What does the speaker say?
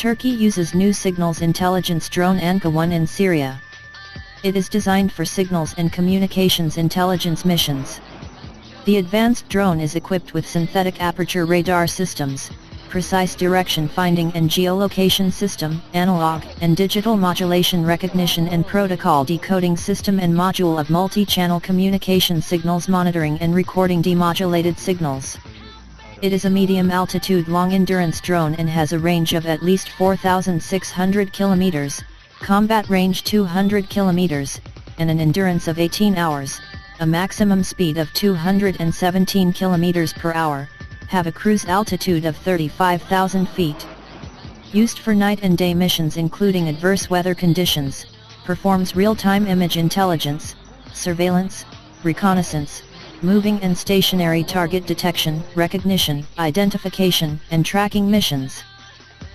Turkey uses new Signals Intelligence Drone Anka-1 in Syria. It is designed for signals and communications intelligence missions. The advanced drone is equipped with synthetic aperture radar systems, precise direction finding and geolocation system, analog and digital modulation recognition and protocol decoding system and module of multi-channel communication signals monitoring and recording demodulated signals. It is a medium-altitude long-endurance drone and has a range of at least 4,600 km, combat range 200 km, and an endurance of 18 hours, a maximum speed of 217 km per hour, have a cruise altitude of 35,000 feet. Used for night and day missions including adverse weather conditions, performs real-time image intelligence, surveillance, reconnaissance, moving and stationary target detection, recognition, identification, and tracking missions.